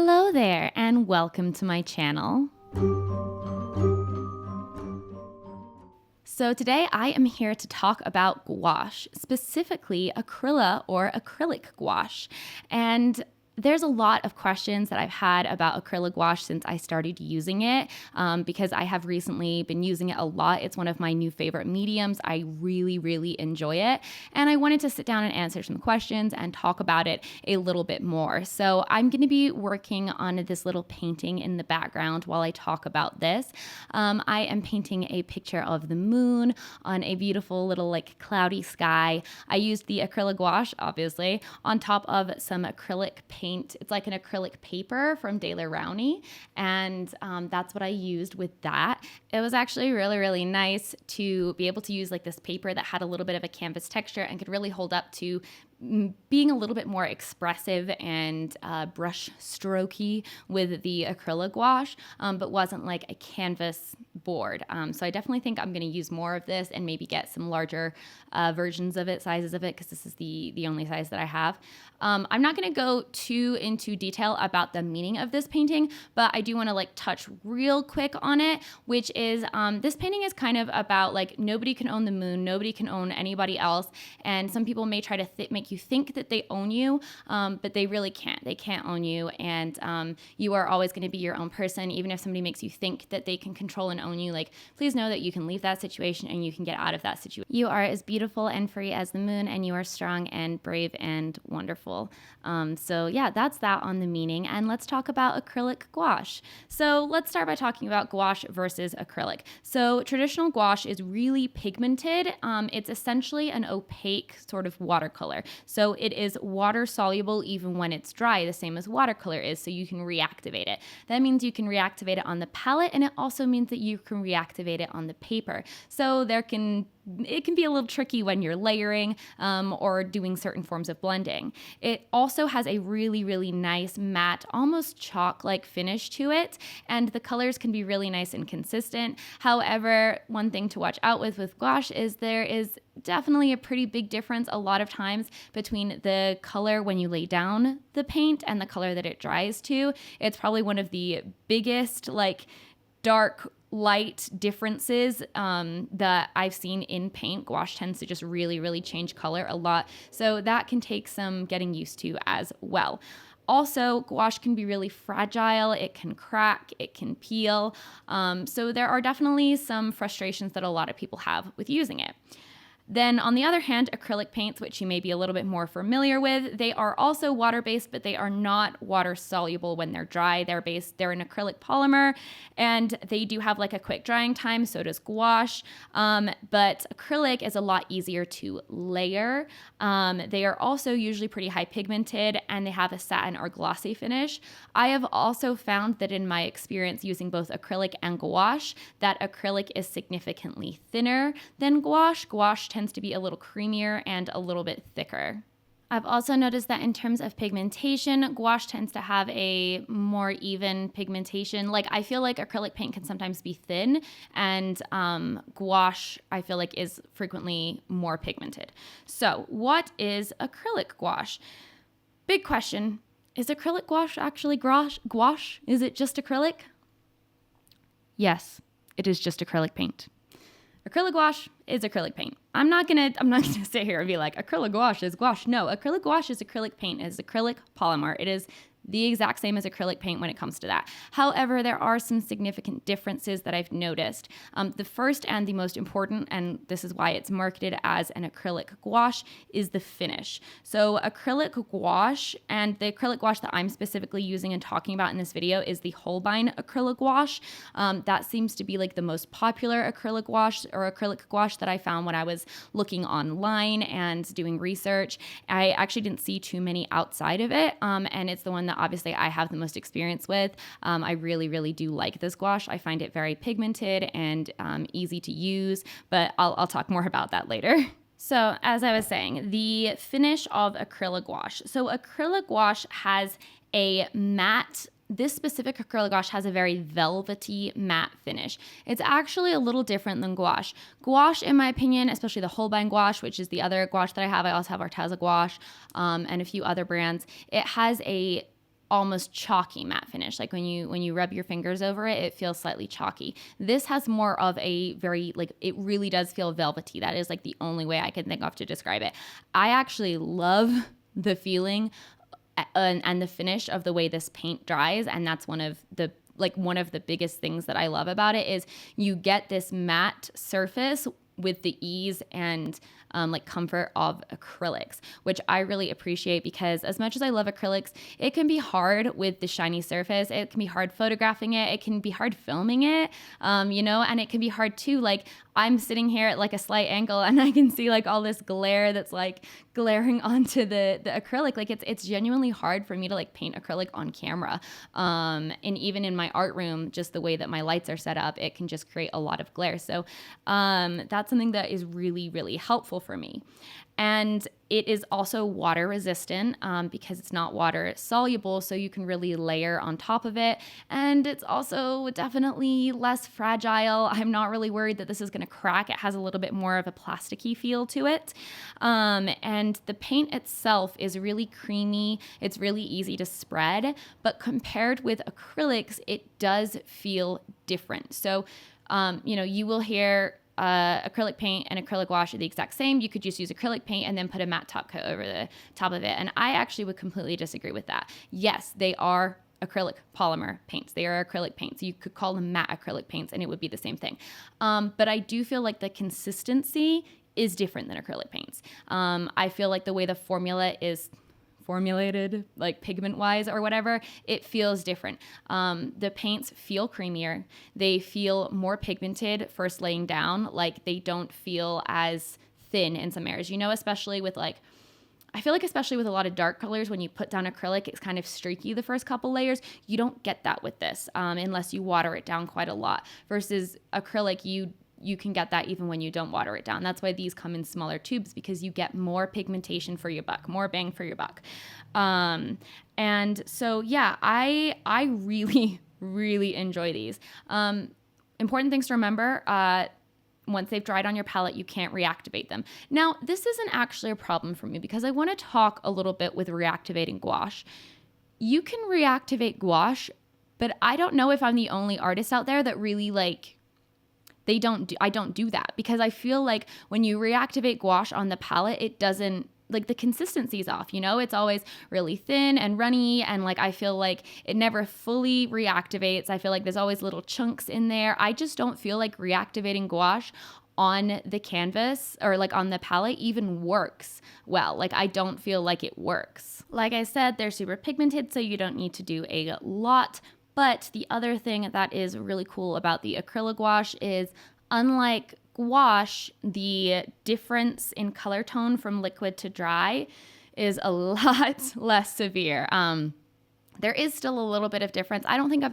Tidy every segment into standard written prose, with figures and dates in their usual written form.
Hello there and welcome to my channel. So today I am here to talk about gouache, specifically acryla or acrylic gouache. And there's a lot of questions that I've had about acrylic gouache since I started using it because I have recently been using it a lot. It's one of my new favorite mediums. I really enjoy it. And I wanted to sit down and answer some questions and talk about it a little bit more. So I'm going to be working on this little painting in the background while I talk about this. I am painting a picture of the moon on a beautiful little cloudy sky. I used the acrylic gouache, obviously, on top of some acrylic paint. It's like an acrylic paper from Daler Rowney, and that's what I used with that. It was actually really nice to be able to use this paper that had a little bit of a canvas texture and could really hold up to being a little bit more expressive and brush strokey with the acrylic gouache, but wasn't like a canvas board. So I definitely think I'm going to use more of this and maybe get some larger versions of it, sizes of it, because this is the only size that I have. I'm not going to go too into detail about the meaning of this painting, but I do want to touch real quick on it, which is this painting is kind of about nobody can own the moon, nobody can own anybody else, and some people may try to make you think that they own you, but they really can't. They can't own you, and you are always going to be your own person. Even if somebody makes you think that they can control and own you, please know that you can leave that situation and you can get out of that situation. You are as beautiful and free as the moon, and you are strong and brave and wonderful. So yeah, that's that on the meaning, and let's talk about acrylic gouache. So let's start by talking about gouache versus acrylic. So traditional gouache is really pigmented. It's essentially an opaque sort of watercolor. So it is water soluble even when it's dry, the same as watercolor is, so you can reactivate it. That means you can reactivate it on the palette, and it also means that you can reactivate it on the paper. So it can be a little tricky when you're layering or doing certain forms of blending. It also has a really nice matte, almost chalk-like finish to it, and the colors can be really nice and consistent. However, one thing to watch out with gouache is there is definitely a pretty big difference a lot of times between the color when you lay down the paint and the color that it dries to. It's probably one of the biggest dark light differences that I've seen in paint. Gouache tends to just really change color a lot, so that can take some getting used to as well. Also, gouache can be really fragile. It can crack, it can peel, so there are definitely some frustrations that a lot of people have with using it. Then on the other hand, acrylic paints, which you may be a little bit more familiar with, they are also water-based, but they are not water-soluble when they're dry. They're an acrylic polymer, and they do have a quick drying time, so does gouache, but acrylic is a lot easier to layer. They are also usually pretty high pigmented, and they have a satin or glossy finish. I have also found that in my experience using both acrylic and gouache, that acrylic is significantly thinner than gouache. Gouache tends to be a little creamier and a little bit thicker. I've also noticed that in terms of pigmentation, gouache tends to have a more even pigmentation. I feel like acrylic paint can sometimes be thin, and gouache, I feel like, is frequently more pigmented. So what is acrylic gouache? Big question. Is acrylic gouache actually gouache? Is it just acrylic? Yes, it is just acrylic paint. Acrylic gouache is acrylic paint. I'm not gonna sit here and be like acrylic gouache is gouache. No, acrylic gouache is acrylic paint. It is acrylic polymer. It is the exact same as acrylic paint when it comes to that. However, there are some significant differences that I've noticed. The first and the most important, and this is why it's marketed as an acrylic gouache, is the finish. So acrylic gouache, and the acrylic gouache that I'm specifically using and talking about in this video is the Holbein acrylic gouache. That seems to be the most popular acrylic gouache or acrylic gouache that I found when I was looking online and doing research. I actually didn't see too many outside of it, and it's the one that obviously I have the most experience with. I really do like this gouache. I find it very pigmented and easy to use, but I'll talk more about that later. So as I was saying, the finish of acrylic gouache. So acrylic gouache has a matte This specific acrylic gouache has a very velvety matte finish. It's actually a little different than gouache. Gouache, in my opinion, especially the Holbein gouache, which is the other gouache that I have also have Arteza gouache and a few other brands. It has a almost chalky matte finish. Like when you rub your fingers over it, it feels slightly chalky. This has more of a very, like, it really does feel velvety. That is like the only way I can think of to describe it. I actually love the feeling and the finish of the way this paint dries, and that's one of the biggest things that I love about it is you get this matte surface with the ease and like comfort of acrylics, which I really appreciate, because as much as I love acrylics, it can be hard with the shiny surface. It can be hard photographing it. It can be hard filming it, and it can be hard too. Like I'm sitting here at like a slight angle and I can see like all this glare that's like glaring onto the acrylic. Like it's genuinely hard for me to like paint acrylic on camera. And even in my art room, just the way that my lights are set up, it can just create a lot of glare. So that's something that is really, really helpful for me. And it is also water resistant because it's not water soluble, so you can really layer on top of it. And it's also definitely less fragile. I'm not really worried that this is going to crack. It has a little bit more of a plasticky feel to it. And the paint itself is really creamy. It's really easy to spread, but compared with acrylics, it does feel different. So, you will hear acrylic paint and acrylic gouache are the exact same. You could just use acrylic paint and then put a matte top coat over the top of it. And I actually would completely disagree with that. Yes, they are acrylic polymer paints. They are acrylic paints. You could call them matte acrylic paints and it would be the same thing. But I do feel like the consistency is different than acrylic paints. I feel like the way the formula is formulated, like pigment wise or whatever, it feels different. The paints feel creamier. They feel more pigmented first laying down. Like they don't feel as thin in some areas, especially with like, I feel like especially with a lot of dark colors, when you put down acrylic, it's kind of streaky the first couple layers. You don't get that with this unless you water it down quite a lot, versus acrylic, you can get that even when you don't water it down. That's why these come in smaller tubes, because you get more pigmentation for your buck, more bang for your buck. And so, yeah, I really, really enjoy these. Important things to remember, once they've dried on your palette, you can't reactivate them. Now, this isn't actually a problem for me because I want to talk a little bit with reactivating gouache. You can reactivate gouache, but I don't know if I'm the only artist out there that really I don't do that, because I feel like when you reactivate gouache on the palette, it doesn't, like, the consistency's off, it's always really thin and runny, and like I feel like it never fully reactivates. I feel like there's always little chunks in there. I just don't feel like reactivating gouache on the canvas or like on the palette even works well. Like I don't feel like it works. Like I said, they're super pigmented, so you don't need to do a lot. But the other thing that is really cool about the acrylic gouache is, unlike gouache, the difference in color tone from liquid to dry is a lot less severe. There is still a little bit of difference. I don't think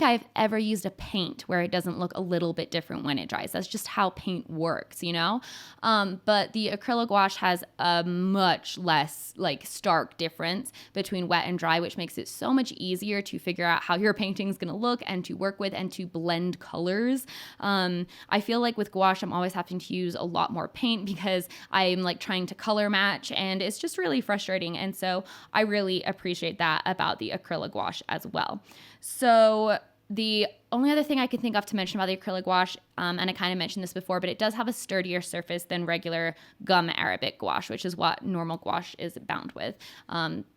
I've ever used a paint where it doesn't look a little bit different when it dries. That's just how paint works, But the acrylic gouache has a much less like stark difference between wet and dry, which makes it so much easier to figure out how your painting is going to look and to work with and to blend colors. I feel like with gouache, I'm always having to use a lot more paint because I'm like trying to color match, and it's just really frustrating. And so I really appreciate that about the acrylic gouache as well. So the only other thing I can think of to mention about the acrylic gouache, and I kind of mentioned this before, but it does have a sturdier surface than regular gum Arabic gouache, which is what normal gouache is bound with,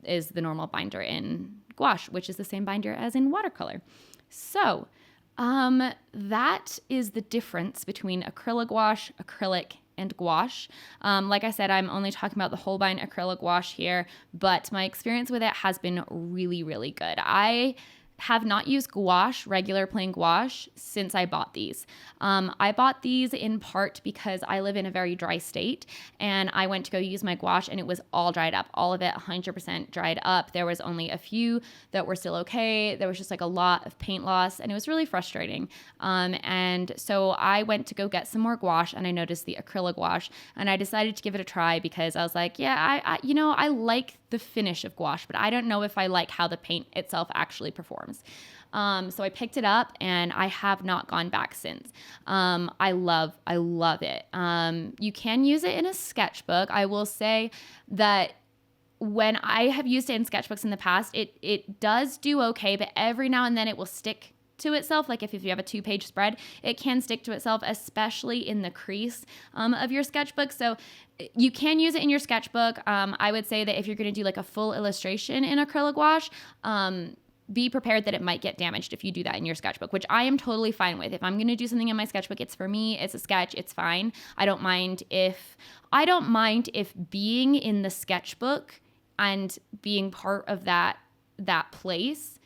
is the normal binder in gouache, which is the same binder as in watercolor. So that is the difference between acrylic gouache, acrylic, and gouache. Like I said, I'm only talking about the Holbein acrylic gouache here, but my experience with it has been really, really good. I have not used gouache, regular plain gouache, since I bought these. I bought these in part because I live in a very dry state, and I went to go use my gouache and it was all dried up, all of it 100% dried up. There was only a few that were still okay. There was just like a lot of paint loss, and it was really frustrating. And so I went to go get some more gouache, and I noticed the acrylic gouache, and I decided to give it a try because I was like, yeah, I like the finish of gouache, but I don't know if I like how the paint itself actually performs. So I picked it up and I have not gone back since. I love it. You can use it in a sketchbook. I will say that when I have used it in sketchbooks in the past, it does do okay, but every now and then it will stick to itself. Like if you have a 2-page spread, it can stick to itself, especially in the crease of your sketchbook. So you can use it in your sketchbook. I would say that if you're going to do like a full illustration in acrylic gouache, be prepared that it might get damaged if you do that in your sketchbook, which I am totally fine with. If I'm going to do something in my sketchbook, it's for me, it's a sketch, it's fine. I don't mind if being in the sketchbook and being part of that place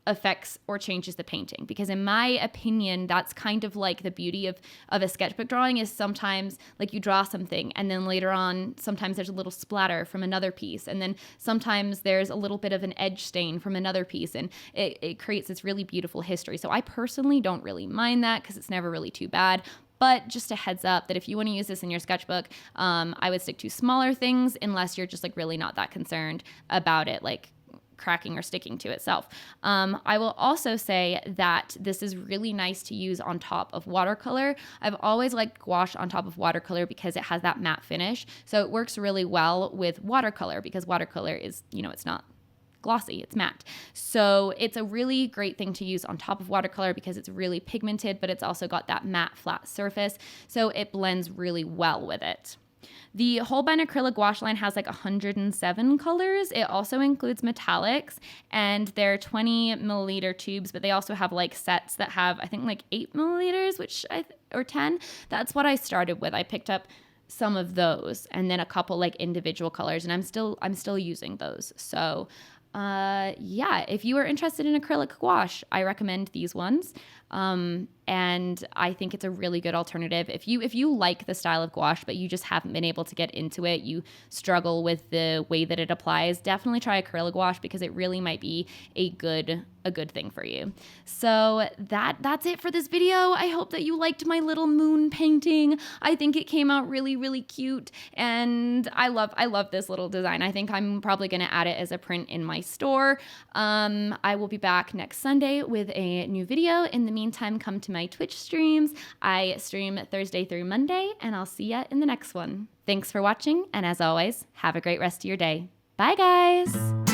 affects or changes the painting, because in my opinion, that's kind of like the beauty of a sketchbook drawing, is sometimes like you draw something and then later on sometimes there's a little splatter from another piece, and then sometimes there's a little bit of an edge stain from another piece, and it creates this really beautiful history. So I personally don't really mind that because it's never really too bad. But just a heads up that if you want to use this in your sketchbook, I would stick to smaller things unless you're just like really not that concerned about it like cracking or sticking to itself. I will also say that this is really nice to use on top of watercolor. I've always liked gouache on top of watercolor because it has that matte finish. So it works really well with watercolor because watercolor is, it's not glossy, it's matte. So it's a really great thing to use on top of watercolor because it's really pigmented, but it's also got that matte flat surface. So it blends really well with it. The Holbein acrylic gouache line has like 107 colors. It also includes metallics, and they're 20 milliliter tubes, but they also have like sets that have, I think, like 8 milliliters, or 10. That's what I started with. I picked up some of those and then a couple like individual colors, and I'm still using those. So yeah, if you are interested in acrylic gouache, I recommend these ones. And I think it's a really good alternative. If you like the style of gouache, but you just haven't been able to get into it, you struggle with the way that it applies, definitely try acrylic gouache because it really might be a good thing for you. So that's it for this video. I hope that you liked my little moon painting. I think it came out really, really cute, and I love this little design. I think I'm probably going to add it as a print in my store. I will be back next Sunday with a new video. In the meantime, come to my Twitch streams. I stream Thursday through Monday, and I'll see ya in the next one. Thanks for watching, and as always, have a great rest of your day. Bye, guys!